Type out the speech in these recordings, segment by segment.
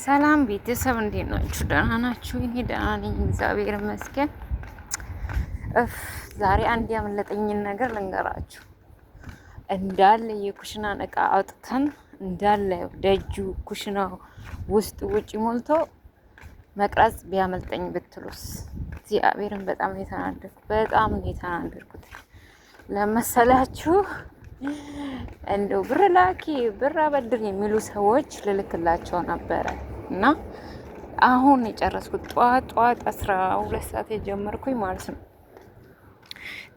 ሰላም ቤተሰብ እንዴት ናችሁ? ደህና ናችሁ? እኔ ደህና ነኝ፣ እግዚአብሔር ይመስገን። ዛሬ አንድ ያመለጠኝን ነገር ልንገራችሁ። እንዳለ የኩሽናን እቃ አውጥተን እንዳለ ደጁ ኩሽናው ውስጥ ውጭ ሞልቶ መቅረጽ ቢያመልጠኝ ብትሉስ? እግዚአብሔርን በጣም የተናደድኩት ለመሰላችሁ እንደው ብር ላኪ ብር አበድር የሚሉ ሰዎች ልልክላቸው ነበረ እና አሁን የጨረስኩት ጠዋት 12 ሰዓት የጀመርኩኝ ማለት ነው።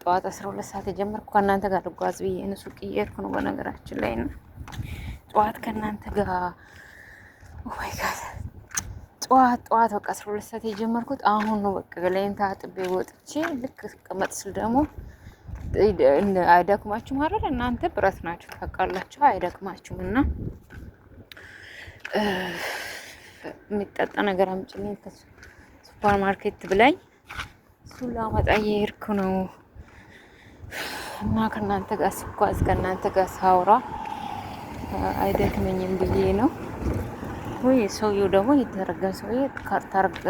ጠዋት 12 ሰዓት የጀመርኩ ከእናንተ ጋር ልጓዝ ብዬ ሱቅ እየሄድኩ ነው በነገራችን ላይ እና ጠዋት ከእናንተ ጋር ወይ ጋር ጠዋት በቃ 12 ሰዓት የጀመርኩት አሁን ነው። በቃ ገላይን ታጥቤ ወጥቼ ልክ ስቀመጥ ስል ደግሞ አይደክማችሁም አይደል? እናንተ ብረት ናችሁ ታውቃላችሁ፣ አይደክማችሁም። እና የሚጠጣ ነገር አምጪልኝ ከሱፐር ማርኬት ብላኝ እሱን ላመጣ እየሄድኩ ነው እና ከእናንተ ጋር ስጓዝ ከእናንተ ጋር ሳውራ አይደክመኝም ብዬ ነው። ወይ ሰውዬው ደግሞ የተረገመ ሰውዬ ካርታ አርጋ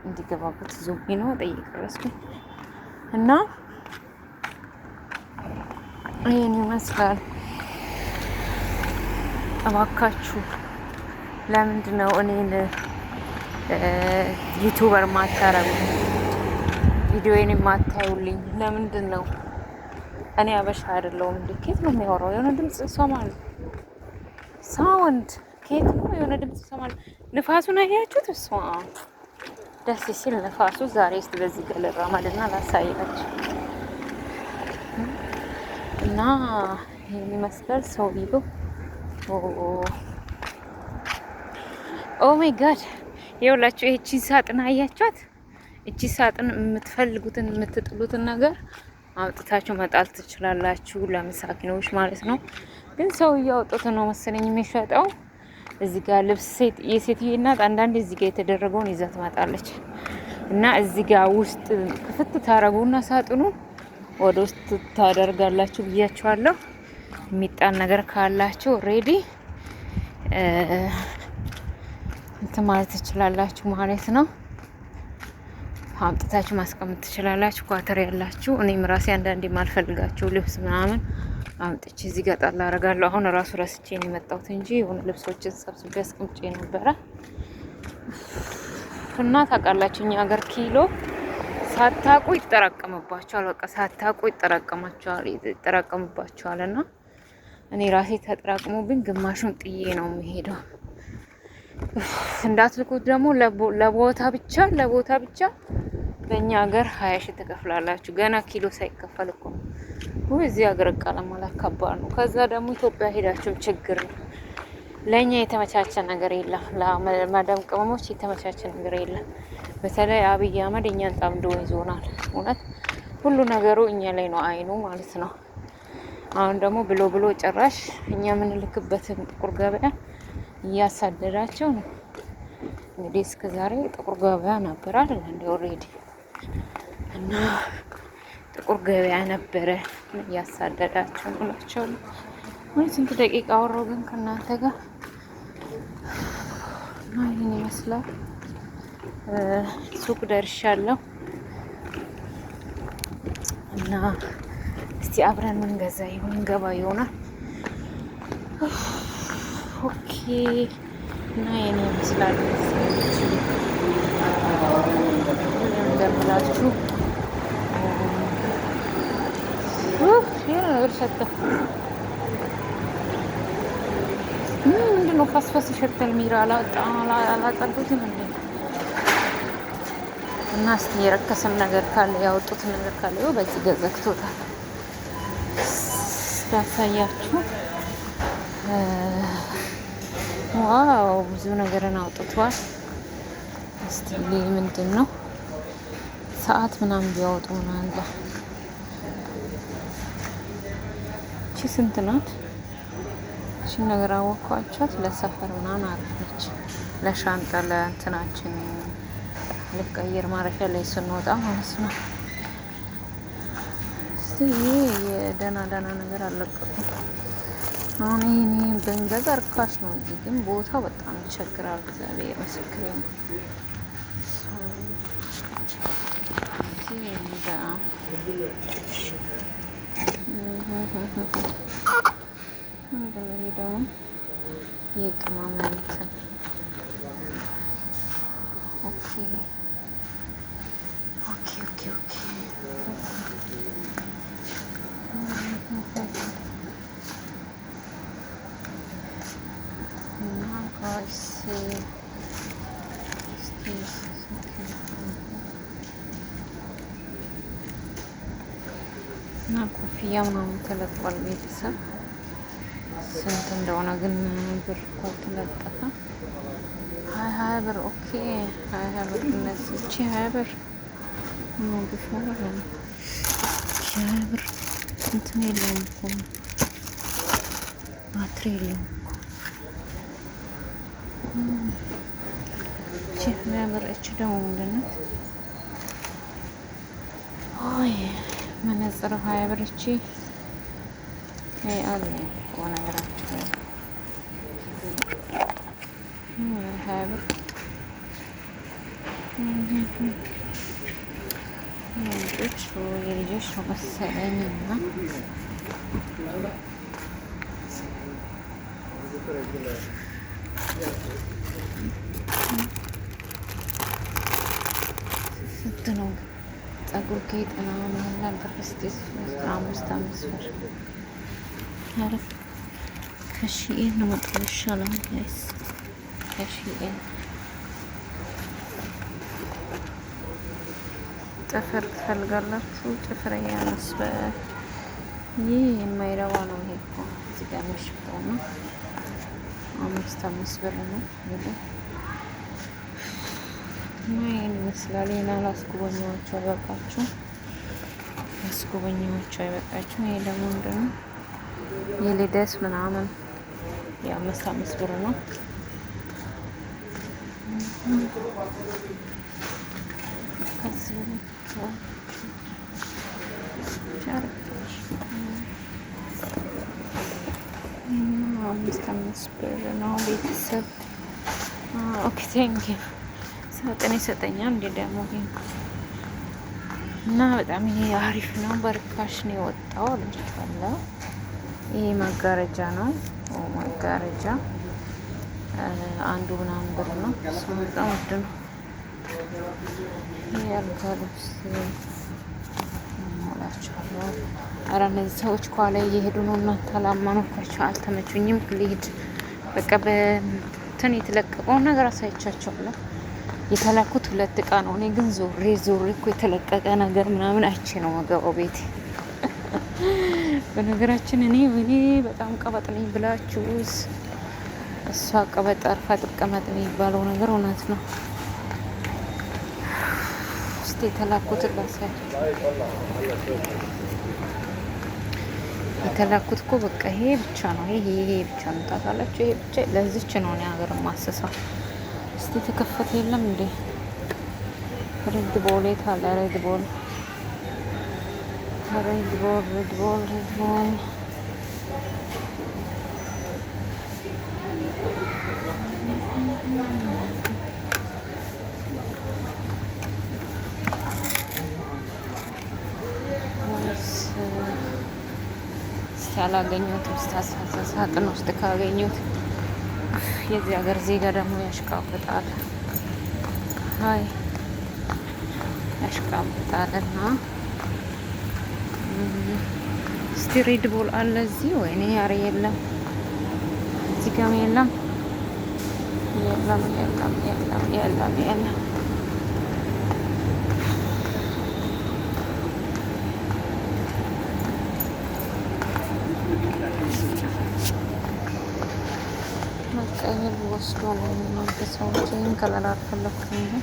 እንዲገባበት ዞቢ ነው ጠይቀረስኩኝ እና ይህን ይመስላል። እባካችሁ ለምንድን ነው እኔን ዩቱበር ማታረጉ? ቪዲዮዬን የማታዩልኝ ለምንድን ነው? እኔ አበሻ አይደለሁም። ከየት ነው የሚያወራው? የሆነ ድምፅ እሰማለሁ። ሳውንድ ከየት ነው? የሆነ ድምፅ እሰማለሁ። ንፋሱን አያችሁት? እሷ ደስ ሲል ንፋሱ። ዛሬ እስቲ በዚህ ገለራ ማለትና ላሳያችሁ እና ይሄን ይመስላል ሰውዬው። ኦ ማይ ጋድ ይኸውላችሁ፣ ይህቺን ሳጥን አያችኋት? እቺ ሳጥን የምትፈልጉትን የምትጥሉትን ነገር አውጥታችሁ መጣል ትችላላችሁ፣ ለምሳኪኖች ማለት ነው። ግን ሰውዬው አውጥቶ ነው መሰለኝ የሚሸጠው። እዚህ ጋር ልብስ የሴትዬ እናት አንዳንዴ እዚህ ጋር የተደረገውን ይዛ ትመጣለች እና እዚህ ጋር ውስጥ ክፍት ታረጉና ሳጥኑን ወደ ውስጥ ታደርጋላችሁ ብያችኋለሁ። የሚጣል ነገር ካላችሁ ሬዲ እንትን ማለት ትችላላችሁ ማለት ነው። አምጥታችሁ ማስቀመጥ ትችላላችሁ። ኳተር ያላችሁ እኔም ራሴ አንዳንዴ ማልፈልጋችሁ ልብስ ምናምን አምጥቼ እዚህ ጋር ጣል አደርጋለሁ። አሁን ራሱ ረስቼ ነው የመጣሁት እንጂ የሆነ ልብሶችን ሰብስቤ አስቀምጬ ነበረ እና ታውቃላችሁ እኛ ሀገር ኪሎ ሳታውቁ ይጠራቀምባቸዋል። በቃ ሳታውቁ ይጠራቀምባቸዋል እና እኔ ራሴ ተጠራቅሞብኝ ግማሹን ጥዬ ነው የሚሄደው። እንዳትልኩት ደግሞ ለቦታ ብቻ በእኛ ሀገር 20 ሺህ ትከፍላላችሁ። ገና ኪሎ ሳይከፈል እኮ ነው። እዚህ ሀገር እቃ ለማላክ ከባድ ነው። ከዛ ደግሞ ኢትዮጵያ ሄዳችሁም ችግር ነው። ለእኛ የተመቻቸ ነገር የለም። ለማዳም ቅመሞች የተመቻቸ ነገር የለም። በተለይ አብይ አህመድ እኛን ጣምዶ ይዞናል። እውነት ሁሉ ነገሩ እኛ ላይ ነው አይኑ ማለት ነው። አሁን ደግሞ ብሎ ጭራሽ እኛ የምንልክበትን ጥቁር ገበያ እያሳደዳቸው ነው። እንግዲህ እስከዛሬ ጥቁር ገበያ ነበር አይደል እንደ ኦልሬዲ እና ጥቁር ገበያ ነበረ እያሳደዳቸው ናቸው። ወይ ስንት ደቂቃ አወራሁ ግን ከእናንተ ጋር እና ይህን ይመስላል። ሱቅ ደርሻለሁ እና እስቲ አብረን ገባ ይሆናል። ኦኬ እና የኔ ይመስላል እንደምላችሁ ነገር ሸተፍ ምንድን ነው ፋስፋስ ሸተል ሚራ አላጸዱትም እንዴ? እና እስቲ የረከሰም ነገር ካለ ያወጡት ነገር ካለ በዚህ ገዘግቶታል። ያሳያችሁ ዋው ብዙ ነገርን አውጥቷል። እስቲ ምንድን ነው ሰዓት ምናምን ቢያወጡ ምናምን እቺ ስንት ናት? እቺ ነገር አወኳቻት። ለሰፈር ምናምን አሪፍ ለሻንጣ ለእንትናችን ልቀይር ማረፊያ ላይ ስንወጣ ማለት ነው። እስቲ ይሄ የደህና ነገር አለቀቁ። አሁን ይህን ብንገዛ ርካሽ ነው። እዚህ ግን ቦታው በጣም ይቸግራል። እግዚአብሔር ምስክሬ ነው። ምንድነው ይሄ ደግሞ? የቅመም እንትን ኦኬ ኦኬ ኦኬ ኦኬ እና ኮፍያ ምናምን ተለቋል። ቤተሰብ ስንት እንደሆነ ግን ብር እኮ ተለጠፈ። 20 ብር ኦኬ 20 ብር እነዚህ 20 ብር ነው ብር 20 ብር እንትን የለውም እኮ ባትሪ የለውም እኮ 20 ብር። እች ደግሞ ምንድን ናት? መነጽር 20 ብር። እቺ አለ ነገራችሁ 20 ብር። የልጆች ነው መሰለኝ እና ስንት ነው? ጸጉር ጌጥ ምናምን ያህል ብር እስቲ 15 ብር። ኧረ ከሺኤን ነው መጥቶ ይሻላል ጋይስ። ከሺኤን ጥፍር ትፈልጋላችሁ? ጥፍር ያመስበል። ይህ የማይረባ ነው። ይሄ እኮ እዚህ ጋር መሽጠው ነው 5 ብር ነው እንግዲህ እና ይሄን ይመስላል። ይሄን አላስጎበኛችሁ አይበቃችሁ፣ አስጎበኛችሁ አይበቃችሁ። ይሄ ደግሞ ምንድን ነው? የልደት ምናምን የ5 ብር ነው። ከዚህ 5 ብር ነው ቤተሰብ። ኦኬ ቴንክ ዩ። ሳጥን ይሰጠኛል እንዴ ደግሞ እና በጣም ይሄ አሪፍ ነው። በርካሽ ነው የወጣው አለችዋለሁ። ይሄ መጋረጃ ነው። መጋረጃ አንዱ ምናምን ብር ነው። እሱ በጣም ውድ ነው። ይሄ አልጋ ልብስ ሞላችኋለሁ። ኧረ እነዚህ ሰዎች ከኋላ እየሄዱ ነው። እናንተ አላመኑኳቸው፣ አልተመቹኝም። ልሂድ በቃ በእንትን የተለቀቀውን ነገር አሳይቻቸዋለሁ። የተላኩት 2 እቃ ነው። እኔ ግን ዞሬ እኮ የተለቀቀ ነገር ምናምን አይቼ ነው መገባው ቤቴ። በነገራችን እኔ በጣም ቀበጥ ነኝ ብላችሁስ፣ እሷ ቀበጥ አርፋ ትቀመጥ የሚባለው ነገር እውነት ነው። እስቲ የተላኩት ላሳያችሁ። የተላኩት እኮ በቃ ይሄ ብቻ ነው። ይሄ ብቻ ነው ታውቃላችሁ። ይሄ ብቻ ለዚች ነው እኔ ሀገር ማሰሳው። እስቲ ተከፈተ የለም እንዴ? ሬድ ቦል የት አለ? ሬድ ቦል ያላገኘሁትም ሳጥን ውስጥ ካገኘሁት የዚህ ሀገር ዜጋ ደግሞ ያሽቃብጣል። ሀይ ያሽቃብጣልና እስቲ ሬድ ቦል አለ እዚህ? ወይኔ ያሬ የለም፣ እዚህ ጋም የለም። መቀየር ወስዶ ነው እናንተ ሰዎች። ይህን ከለር አልፈለኩትም እንጂ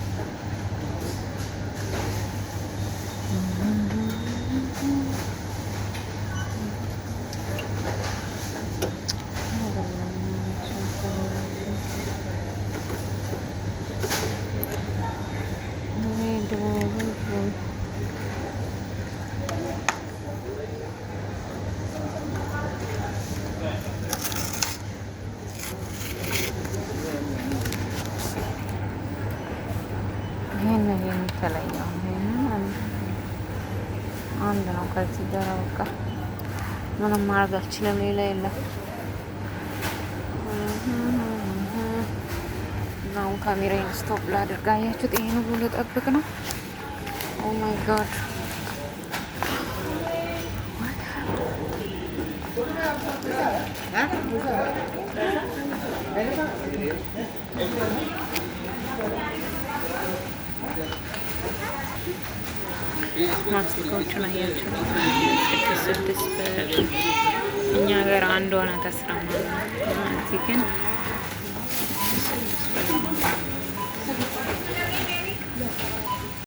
ነው የሚተለየው። አንድ ነው ከዚህ ጋር በቃ ምንም ማድረግ አልችልም። ሌላ የለም። አሁን ካሜራዬን ስቶፕ ላድርግ። አያችሁት? ይሄን ሁሉ ልጠብቅ ነው። ኦ ማይ ጋድ ማስቲካዎቹን አያችሁ? 6 ብር እኛ ሀገር አንዷ ናት 10 ማለት ነው። እዚህ ግን 6 ብር